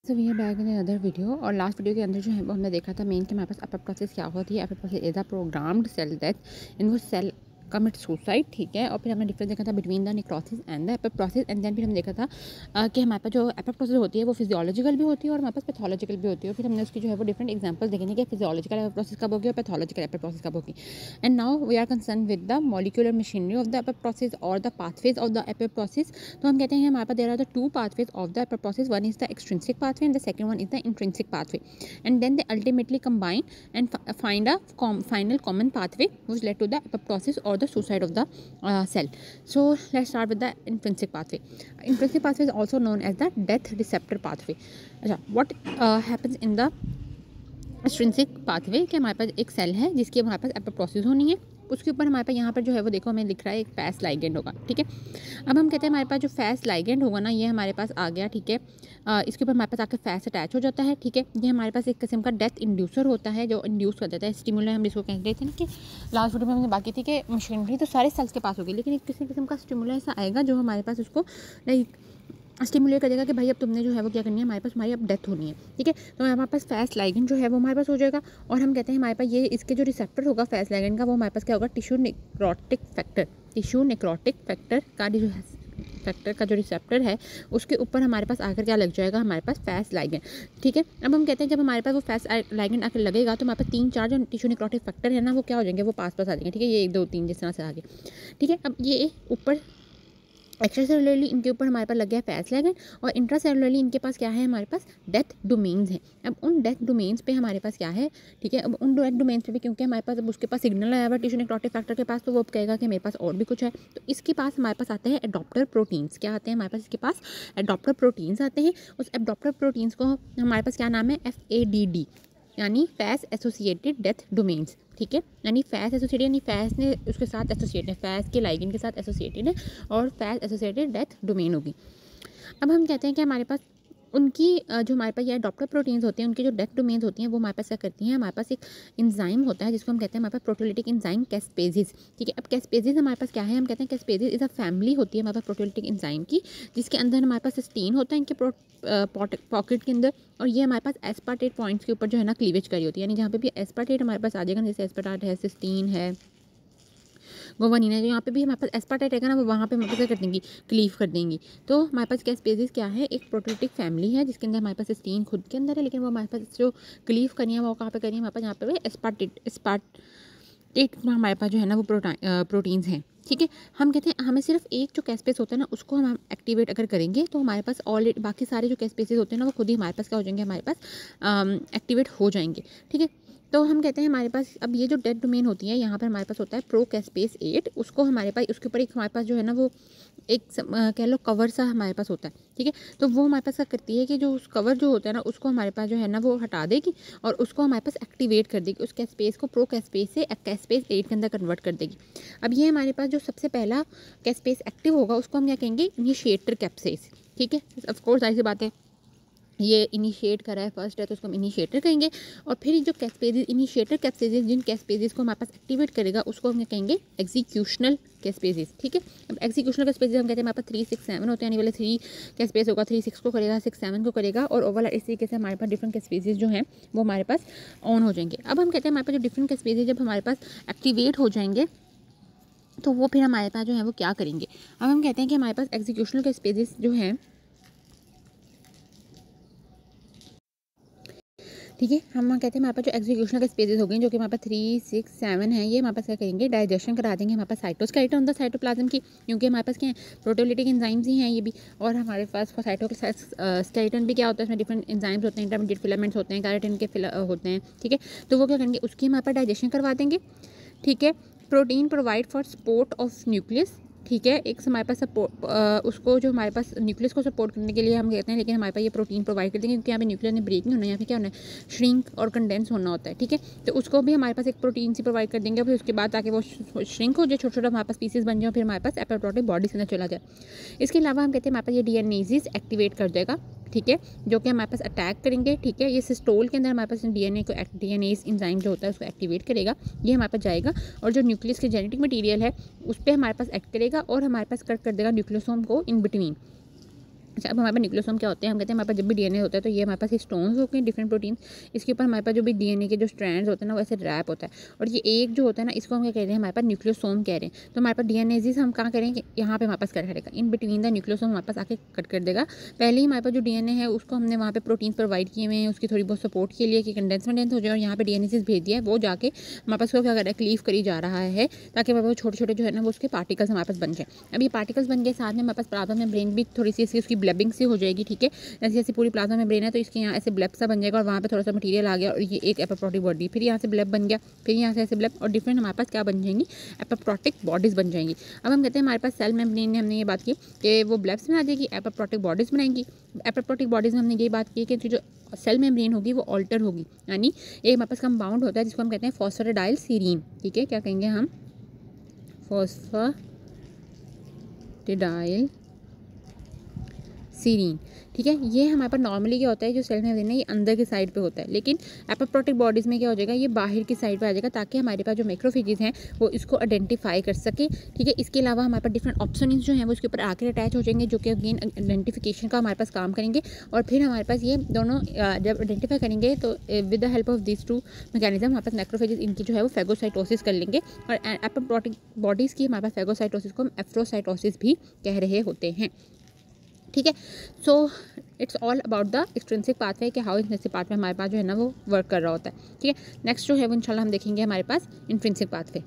So we are back in other video. और last video के अंदर जो है वो हमने देखा था मेन कि हमारे पास एपोप्टोसिस क्या होती है। Apoptosis is a programmed cell death in वो सेल कमिट सुसाइड, ठीक है। और फिर हमने डिफरेंस देखा था between the necrosis and the apoptosis. And then फिर हमने देखा था कि हमारे पास जो एपोप्टोसिस होती है वो फिजियोलॉजिकल भी होती है और हमारे पास पैथोलॉजिकल भी होती है। और फिर हमने उसकी जो है वो डिफरेंट एग्जांपल्स देखेंगे कि फिजियोलॉजिकल एपोप्टोसिस कब होगी और पैथोलॉजिकल एपोप्टोसिस कब होगी। And now we are concern with the molecular machinery of the apoptosis और the pathways of the apoptosis. तो हम कहते हैं हमारे पास there are the two pathways of the apoptosis, one is the extrinsic pathway and the second one is the intrinsic pathway. And then they ultimately combine and find a final common pathway which led to the apoptosis or the suicide of the cell. So let's start with the intrinsic pathway. Intrinsic pathway is also known as the death receptor pathway. What happens in the extrinsic pathway कि हमारे पास एक cell है जिसकी हमारे पास apoptosis होनी है, उसके ऊपर हमारे पास यहाँ पर जो है वो देखो हमें लिख रहा है एक फैस लाइगेंड होगा, ठीक है। अब हम कहते हैं हमारे पास जो फैस लाइगेंड होगा ना ये हमारे पास आ गया, ठीक है। इसके ऊपर हमारे पास आके फैस अटैच हो जाता है, ठीक है। ये हमारे पास एक किस्म का डेथ इंड्यूसर होता है जो इंड्यूस कर देता है स्टिमुलस। हम इसको कह रहे थे ना कि लास्ट वीडियो में हमने बाकी थी कि मशीनरी तो सारे सेल्स के पास होगी, लेकिन एक किसी किस्म का स्टिमुलस ऐसा आएगा जो हमारे पास उसको लाइक स्टिमुलेट करेगा कि भाई अब तुमने जो है वो क्या करनी है, हमारे पास हमारी अब डेथ होनी है, ठीक है। तो हमारे पास फैस लाइगेंड जो है वो हमारे पास हो जाएगा। और हम कहते हैं हमारे पास ये इसके जो रिसेप्टर होगा फैस लाइगेंड का वो हमारे पास क्या होगा, टिश्यू नेक्रोटिक फैक्टर का जो फैक्टर का जो रिसेप्टर है उसके ऊपर हमारे पास आकर क्या लग जाएगा, हमारे पास फैस लाइगेंड, ठीक है। अब हम कहते हैं जब हमारे पास वो फैस लाइगेंड आकर लगेगा तो हमारे पास 3-4 जो टिश्यू नेक्रोटिक फैक्टर है ना वो क्या हो जाएंगे, वो पास आ जाएंगे, ठीक है। ये 1 2 3 जिस तरह से आगे, ठीक है। अब ये ऊपर एक्स्ट्रासेलुलरली इनके ऊपर हमारे पास लग गया फैस लाइगेंड और इंट्रासेलुलरली इनके पास क्या है, हमारे पास डेथ डोमेन्स हैं। अब उन डेथ डोमेन्स पे हमारे पास क्या है, ठीक है। अब उन डेथ डोमेन्स पे भी क्योंकि हमारे पास अब उसके पास सिग्नल आया हुआ टिश्यू नेक्रोटिक फैक्टर के पास, तो वो अब कहेगा कि मेरे पास और भी कुछ है। तो इसके पास हमारे पास आते हैं एडॉप्टर प्रोटीन्स। क्या आते हैं हमारे पास, इसके पास एडॉप्टर प्रोटीन्स आते हैं। उस एडॉप्टर प्रोटीन्स को हमारे पास क्या नाम है, FADD, यानी फैस एसोसिएटेड डेथ डोमेन्स, ठीक है। यानी फैस एसोसिएटेड यानी फैस ने उसके साथ एसोसिएटेड है, फैस के लाइगेंड के साथ एसोसिएटेड है और फैस एसोसिएटेड डेथ डोमेन होगी। अब हम कहते हैं कि हमारे पास उनकी जो हमारे पास ये एडॉप्टर प्रोटीन्स होते हैं उनकी जो डेथ डोमेन्स होती हैं वो हमारे पास क्या करती हैं, हमारे पास एक एंजाइम होता है जिसको हम कहते हैं हमारे पास प्रोटियोलिटिक एंजाइम कैस्पेजेस, ठीक है। अब कैस्पेजेस हमारे पास क्या है, हम कहते हैं कैस्पेजेस इज अ फैमिली होती है हमारे पास प्रोटियोलिटिक एंजाइम की, जिसके अंदर हमारे पास सिस्टीन होता है इनके पॉकेट के अंदर। और ये हमारे पास एस्पार्टेट पॉइंट्स के ऊपर जो है ना क्लीवेज करी होती है, यानी जहाँ पे भी एस्पार्टेट हमारे पास आ जाएगा, जैसे एस्पार्टेट है, सिस्टीन है, गोवानीन है, जो यहाँ पे भी हमारे पास एस्पार्टेट रहेगा ना वो वहाँ पे हमारे पास क्या कर देंगी, क्लीव कर देंगी। तो हमारे पास कैस्पेजेस क्या है, एक प्रोटियोलिटिक फैमिली है जिसके अंदर हमारे पास सिस्टीन खुद के अंदर है, लेकिन वो हमारे पास जो क्लीव करी है वो कहाँ पे करी है, हमारे पास यहाँ पे एस्पार्टेट हमारे पास जो है ना वो प्रोटीन्स हैं, ठीक है। हम कहते हैं हमें सिर्फ एक जो कैस्पेस होता है ना उसको हम एक्टिवेट अगर करेंगे तो हमारे पास ऑलरेडी बाकी सारे जो कैस्पेसेस होते हैं ना वो खुद ही हमारे पास क्या हो जाएंगे, हमारे पास एक्टिवेट हो जाएंगे, ठीक है। तो हम कहते हैं हमारे पास अब ये जो डेथ डोमेन होती है यहाँ पर हमारे पास होता है प्रोकैस्पेस 8, उसको हमारे पास उसके ऊपर एक हमारे पास जो है ना वो एक कह लो कवर सा हमारे पास होता है, ठीक है। तो वो हमारे पास क्या करती है कि जो उस कवर जो होता है ना उसको हमारे पास जो है ना वो हटा देगी और उसको हमारे पास एक्टिवेट कर देगी, उस कैस्पेस को प्रोकैस्पेस से कैस्पेस 8 के अंदर कन्वर्ट कर देगी। अब ये हमारे पास जो सबसे पहला कैस्पेस एक्टिव होगा उसको हम क्या कहेंगे, इनिशिएटर कैप्सेस, ठीक है। ऑफकोर्स ऐसी बात है, ये इनिशिएट करा है फर्स्ट है तो उसको हम इनिशिएटर कहेंगे। और फिर जो कैस्पेजेस इनिशिएटर कैस्पेजेस जिन कैस्पेजेस को हमारे पास एक्टिवेट करेगा उसको हम कहेंगे एग्जीक्यूशनल कैस्पेजेस, ठीक है। अब एग्जीक्यूशनल कैस्पेजेस हम कहते हैं हमारे पास 3 6 7 होते हैं, यानी वाले 3 कैस्पेस होगा, 3 6 को करेगा, 6 7 को करेगा और ओवरऑल इस तरीके से हमारे पास डिफरेंट कैस्पेजेस जो हैं वो हमारे पास ऑन हो जाएंगे। अब हम कहते हैं हमारे पास जो डिफरेंट कैस्पेजेस जब हमारे पास एक्टिवेट हो जाएंगे तो वो फिर हमारे पास जो है वो क्या करेंगे। अब हम कहते हैं कि हमारे पास एग्जीक्यूशनल कैस्पेजेस जो हैं, ठीक है, हम कहते हैं हमारे पास जो एग्जीक्यूशन के स्पेजेस हो गए जो कि हमारे पास 3 6 7 है, ये हमारे पास क्या करेंगे, डाइजेशन करा देंगे हमारे पास साइटोस्केलेटन द साइटोप्लाज्म की, क्योंकि हमारे पास क्या है प्रोटियोलिटिक एंजाइम्स ही हैं ये भी। और हमारे पास साइटोस्केलेटन भी क्या होता है, इसमें डिफरेंट एंजाइम्स होते हैं, इंटरमीडिएट फिलामेंट्स होते हैं, कैराटिन के होते हैं, ठीक है। तो वो क्या करेंगे, उसकी हमारे पास डाइजेशन करवा देंगे, ठीक है। Protein provide for support of nucleus, ठीक है। एक हमारे पास उसको जो हमारे पास न्यूक्लियस को सपोर्ट करने के लिए हम कहते हैं, लेकिन हमारे पास ये प्रोटीन प्रोवाइड कर देंगे क्योंकि यहाँ पे न्यूक्लियस ने ब्रेक नहीं होना है, यहाँ पे क्या होना है, श्रिंक और कंडेंस होना होता है, ठीक है। तो उसको भी हमारे पास एक प्रोटीन से प्रोवाइड कर देंगे, फिर उसके बाद ताकि वो श्रिंक हो जाए, छोटे छोटे हमारे पास पीसेस बन जाए, फिर हमारे पास एपोप्टोटिक बॉडी के अंदर चला जाए। इसके अलावा हम कहते हैं हमारे पास ये डीएनएज़ एक्टिवेट कर देगा, ठीक है, जो कि हमारे पास अटैक करेंगे, ठीक है। ये सिस्टोल के अंदर हमारे पास डीएनएज़ एंजाइम जो होता है उसको एक्टिवेट करेगा, ये हमारे पास जाएगा और जो न्यूक्लियस के जेनेटिक मटेरियल है उस पर हमारे पास एक्ट करेगा और हमारे पास कट कर देगा न्यूक्लियोसोम को इन बिटवीन, अच्छा, अब हमारे पास न्यूक्लियोसोम क्या होते हैं? हम कहते हैं हमारे पास जब भी डीएनए होता है तो ये हमारे पास एक स्टोन्स होते हैं डिफरेंट प्रोटीन, इसके ऊपर हमारे पास जो भी डीएनए के जो स्ट्रैंड्स होते हैं ना वो ऐसे रैप होता है, और ये एक जो होता है ना इसको हम क्या कह रहे हैं? हमारे पास न्यूक्लियोसोम कह रहे हैं। तो हमारे पास डीएनएज़ हम कहाँ करेंगे? यहाँ पे हमारे पास कट करेगा, इन बिटवीन द न्यूक्लियोसोम हमारे पास आके कट कर देगा। पहले ही हमारे पास जो डीएनए है उसको हमने वहाँ पे प्रोटीन प्रोवाइड किए हुए हैं, उसकी थोड़ी बहुत सपोर्ट के लिए कि कंडेंसमेंट हो जाए, और यहाँ पे डीएनएज़ भेज दिया है, वो जाके हमारे पास को क्या कर रहा है? क्लीव करी जा रहा है, ताकि हमारे पास छोटे छोटे जो है ना वो उसके पार्टिकल्स हमारे पास बन जाए। अब ये पार्टिकल्स बन गए, साथ में हमारे पास प्लाज्मा मेम्ब्रेन भी थोड़ी सी इसकी उसकी ब्लेबिंग सी हो जाएगी, ठीक है। जैसे जैसे पूरी प्लाज्मा मेम्ब्रेन है तो इसके यहाँ ऐसे ब्लेब सा बन जाएगा, और वहाँ पे थोड़ा सा मटेरियल आ गया और ये एक एपोप्टोटिक बॉडी, फिर यहाँ से ब्लेब बन गया, फिर यहाँ से ऐसे ब्लेब, और डिफरेंट हमारे पास क्या बन जाएंगी? एपोप्टोटिक बॉडीज़ बन जाएंगी। अब हम कहते हैं हमारे पास सेल मेम्ब्रेन में हमने ये बात की कि वो ब्लेब्स में आ जाएगी, एपोप्टोटिक बॉडीज़ बनाएंगी। एपोप्टोटिक बॉडीज़ में हमने ये बात की कि जो सेल मेम्ब्रेन होगी वो ऑल्टर होगी, यानी एक हमारे पास कंपाउंड होता है जिसको हम कहते हैं फॉस्फेटाइल सीरीन, ठीक है। क्या कहेंगे हम? फॉस्फेटाइल सीरीन, ठीक है। ये हमारे पास नॉर्मली क्या होता है, जो सेल मेम्ब्रेन है ये अंदर की साइड पे होता है, लेकिन एपोप्टोटिक बॉडीज़ में क्या हो जाएगा? ये बाहर की साइड पे आ जाएगा, ताकि हमारे पास जो मैक्रोफेजेस हैं वो इसको आइडेंटिफाई कर सके, ठीक है। इसके अलावा हमारे पास डिफरेंट ऑप्शंस जो हैं वो इसके ऊपर आके अटैच हो जाएंगे, जो कि अगेन आइडेंटिफिकेशन का हमारे पास काम करेंगे, और फिर हमारे पास ये दोनों जब आइडेंटिफाई करेंगे तो with the help of this to mechanism हमारे पास मैक्रोफेजेस इनकी जो है वो फेगोसाइटोसिस कर लेंगे, और एपोप्टोटिक बॉडीज़ की हमारे पास फेगोसाइटोसिस को हम एफ्रोसाइटोसिस भी कह रहे होते हैं, ठीक है। So it's all about the extrinsic pathway कि हाउ इंट्रिंसिक पाथवे हमारे पास जो है ना वो वर्क कर रहा होता है, ठीक है। नेक्स्ट जो है वो इंशाल्लाह हम देखेंगे हमारे पास इंट्रिंसिक पाथवे।